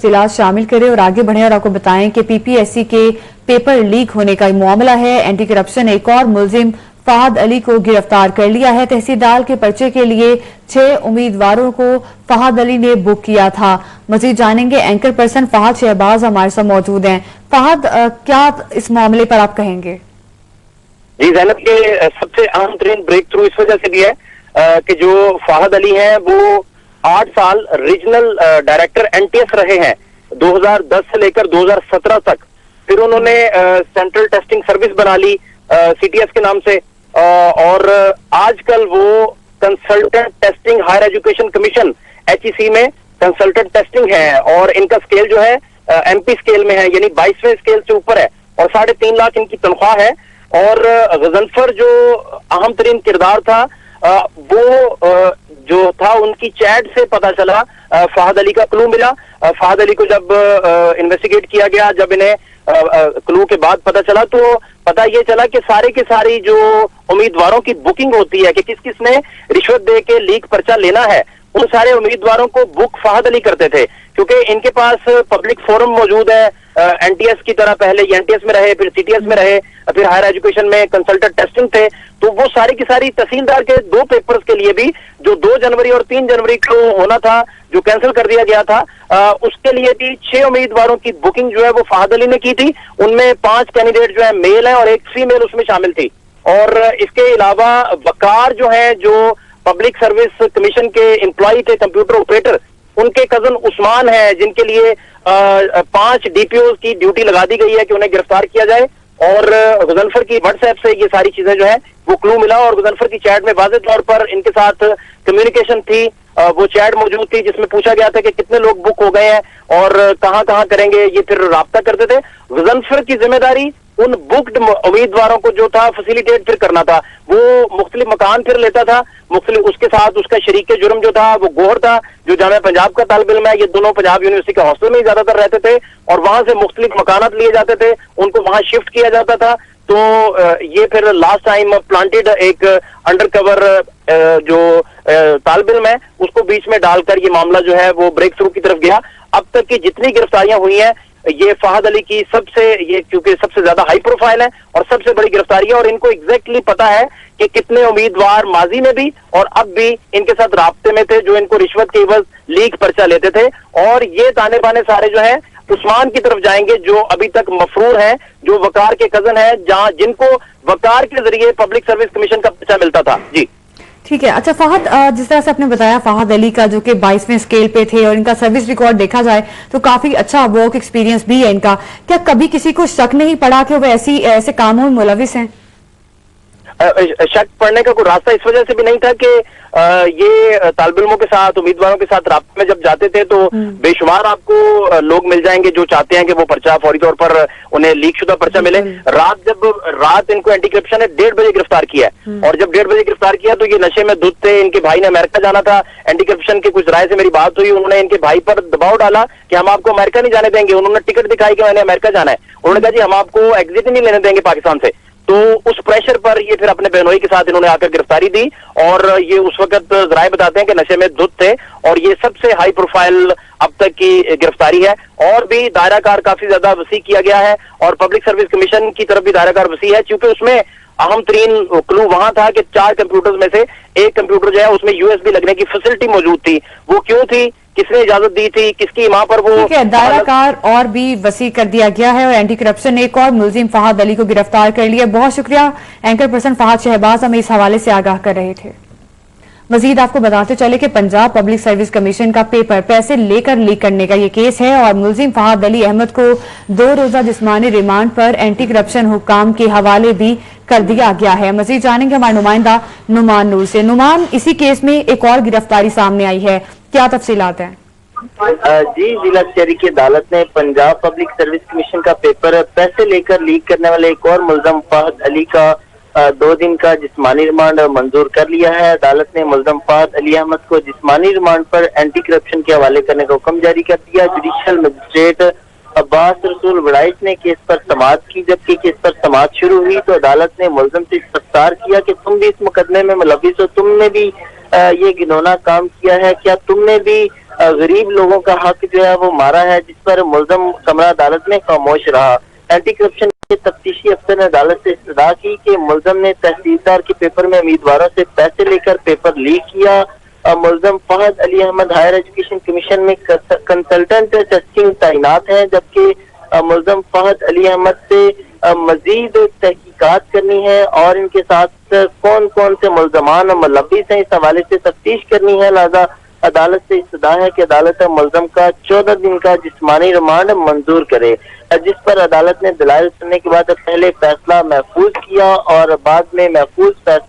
तफसीलात शामिल करें और आगे बढ़े और आपको बताएं कि पीपीएससी के पेपर लीक होने का मामला है। एंटी करप्शन एक और मुलजिम फहद अली को गिरफ्तार कर लिया है। तहसीलदार के पर्चे के लिए 6 उम्मीदवारों को फहद अली ने बुक किया था। मजीद जानेंगे, एंकर पर्सन फहद शहबाज हमारे साथ मौजूद हैं। फहद, क्या इस मामले पर आप कहेंगे? जी जैनब, के सबसे अहम तरीन ब्रेक थ्रू इस वजह से भी है कि जो फहद अली हैं वो 8 साल रीजनल डायरेक्टर एनटीएस रहे हैं 2010 से लेकर 2017 तक। फिर उन्होंने सेंट्रल टेस्टिंग सर्विस बना ली सीटीएस के नाम से, और आजकल वो consultant testing higher education commission HEC में कंसल्टेंट टेस्टिंग है, और इनका स्केल जो है एमपी स्केल में है, यानी 22वें स्केल से ऊपर है, और 3.5 लाख इनकी तनख्वाह है। और गजनफर जो अहम तरीन किरदार था वो जो था उनकी चैट से पता चला, फहद अली का क्लू मिला। फहद अली को जब इन्वेस्टिगेट किया गया, जब इन्हें क्लू के बाद पता चला, तो पता ये चला कि सारे की सारी जो उम्मीदवारों की बुकिंग होती है कि किस किस ने रिश्वत दे के लीक पर्चा लेना है, उन सारे उम्मीदवारों को बुक फहद अली करते थे, क्योंकि इनके पास पब्लिक फोरम मौजूद है। एनटीएस की तरह पहले एनटीएस में रहे, फिर सीटीएस में रहे, फिर हायर एजुकेशन में कंसल्टेंट टेस्टिंग थे। तो वो सारी की सारी तहसीलदार के 2 पेपर्स के लिए भी जो 2 जनवरी और 3 जनवरी को होना था, जो कैंसिल कर दिया गया था, उसके लिए भी 6 उम्मीदवारों की बुकिंग जो है वो फहद अली ने की थी। उनमें 5 कैंडिडेट जो है मेल है और 1 फीमेल उसमें शामिल थी। और इसके अलावा वकार जो है, जो पब्लिक सर्विस कमीशन के एम्प्लॉय थे, कंप्यूटर ऑपरेटर, उनके कजन उस्मान है, जिनके लिए 5 डीपीओ की ड्यूटी लगा दी गई है कि उन्हें गिरफ्तार किया जाए। और गजनफर की व्हाट्सएप से ये सारी चीजें जो है वो क्लू मिला, और गजनफर की चैट में वाज़ेह तौर पर इनके साथ कम्युनिकेशन थी। वो चैट मौजूद थी जिसमें पूछा गया था कि कितने लोग बुक हो गए हैं और कहां कहां करेंगे, ये फिर राब्ता करते थे। गजनफर की जिम्मेदारी उन बुक्ड उम्मीदवारों को जो था फैसिलिटेट फिर करना था। वो मुख्तलिफ मकान फिर लेता था, मुख्तलिफ उसके साथ उसका शरीक जुर्म जो था वो गौहर था, जो जामिया पंजाब का तालिब इल्म है। ये दोनों पंजाब यूनिवर्सिटी के हॉस्टल में ही ज्यादातर रहते थे, और वहां से मुख्तलिफ मकानात लिए जाते थे, उनको वहां शिफ्ट किया जाता था। तो ये फिर लास्ट टाइम प्लांटेड एक अंडरकवर जो तालिब इल्म है उसको बीच में डालकर ये मामला जो है वो ब्रेक थ्रू की तरफ गया। अब तक की जितनी गिरफ्तारियां हुई हैं, ये फहद अली की क्योंकि सबसे ज्यादा हाई प्रोफाइल है और सबसे बड़ी गिरफ्तारी है, और इनको एग्जैक्टली पता है कि कितने उम्मीदवार माजी में भी और अब भी इनके साथ राब्ते में थे जो इनको रिश्वत के एवज लीक पर्चा लेते थे। और ये ताने बाने सारे जो है उस्मान की तरफ जाएंगे, जो अभी तक मफरूर हैं, जो वकार के कजन है, जिनको वकार के जरिए पब्लिक सर्विस कमीशन का पर्चा मिलता था। जी ठीक है। अच्छा फहद, जिस तरह से आपने बताया फहद अली का जो कि 22वें स्केल पे थे, और इनका सर्विस रिकॉर्ड देखा जाए तो काफी अच्छा वर्क एक्सपीरियंस भी है इनका, क्या कभी किसी को शक नहीं पड़ा कि वो ऐसे कामों में मुलविस हैं? शक पड़ने का कोई रास्ता इस वजह से भी नहीं था कि ये तालिब इल्मों के साथ, उम्मीदवारों के साथ राब्ते में जब जाते थे तो बेशुमार आपको लोग मिल जाएंगे जो चाहते हैं कि वो पर्चा फौरी तौर पर उन्हें लीक शुदा पर्चा मिले। रात इनको एंटी करप्शन ने 1:30 बजे गिरफ्तार किया, और जब 1:30 बजे गिरफ्तार किया तो ये नशे में धुत थे। इनके भाई ने अमेरिका जाना था, एंटी करप्शन के कुछ राय से मेरी बात हुई, उन्होंने इनके भाई पर दबाव डाला कि हम आपको अमेरिका नहीं जाने देंगे। उन्होंने टिकट दिखाई कि मैंने अमेरिका जाना है, उन्होंने कहा जी हम आपको एग्जिट नहीं लेने देंगे पाकिस्तान से। तो उस प्रेशर पर ये फिर अपने बहनोई के साथ इन्होंने आकर गिरफ्तारी दी, और ये उस वक्त जराए बताते हैं कि नशे में धुत थे, और ये सबसे हाई प्रोफाइल अब तक की गिरफ्तारी है। और भी दायराकार काफी ज्यादा वसी किया गया है, और पब्लिक सर्विस कमीशन की तरफ भी दायराकार वसी है, क्योंकि उसमें अहम तरीन क्लू वहां था कि 4 कंप्यूटर्स में से एक कंप्यूटर जो है उसमें यूएसबी लगने की फैसिलिटी मौजूद थी। वो क्यों थी, किसने इजाजत दी थी, किसकी मां पर वो दायराकार और भी वसी कर दिया गया है, और एंटी करप्शन ने एक और मुलजिम फहद अली को गिरफ्तार कर लिया। बहुत शुक्रिया एंकर पर्सन फहद शहबाज, हमें इस हवाले से आगाह कर रहे थे। मजीद आपको बताते चले कि पंजाब पब्लिक सर्विस कमीशन का पेपर पैसे लेकर लीक करने का ये केस है, और मुलजिम फहद अली अहमद को 2 रोजा जिस्मानी रिमांड पर एंटी करप्शन हुक्काम के हवाले भी कर दिया गया है। मजीद जानेंगे हमारे नुमाइंदा नुमान नूर से। नुमान, इसी केस में एक और गिरफ्तारी सामने आई है, क्या तफसीलात हैं? जी, जिला शहरी की अदालत ने पंजाब पब्लिक सर्विस कमीशन का पेपर पैसे लेकर लीक करने वाले एक और मुलजम फहद अली का 2 दिन का जिस्मानी रिमांड मंजूर कर लिया है। अदालत ने मुलजम फहद अली अहमद को जिस्मानी रिमांड पर एंटी करप्शन के हवाले करने का हुक्म जारी कर दिया। जुडिशियल मजिस्ट्रेट अब्बास रसूल वड़ाइच ने केस पर समाअत की। जबकि केस पर समाअत शुरू हुई तो अदालत ने मुलजम से गिरफ्तार किया कि तुम भी इस मुकदमे में मुलविस हो, तुमने भी ये घिनौना काम किया है, क्या तुमने भी गरीब लोगों का हक जो है वो मारा है, जिस पर मुल्ज़म कमरा अदालत में खामोश रहा। एंटी करप्शन के तफ्तीशी अफसर ने अदालत से इस्तदा की कि मुल्ज़म ने तहसीलदार के पेपर में उम्मीदवारों से पैसे लेकर पेपर लीक किया। मुल्ज़म Fahad Ali Ahmed higher education commission में कंसल्टेंट टेस्टिंग तैनात हैं, जबकि मुल्ज़म फहद अली अहमद से मजीद तहकीकात करनी है और इनके साथ कौन कौन से मुल्ज़मान मुलव्विस हैं इस हवाले से तफ्तीश करनी है। लिहाजा अदालत से इस्तदा है कि अदालत मुल्ज़म का 14 दिन का जिस्मानी रिमांड मंजूर करे, जिस पर अदालत ने दलाइल सुनने के बाद पहले फैसला महफूज किया और बाद में महफूज फैसला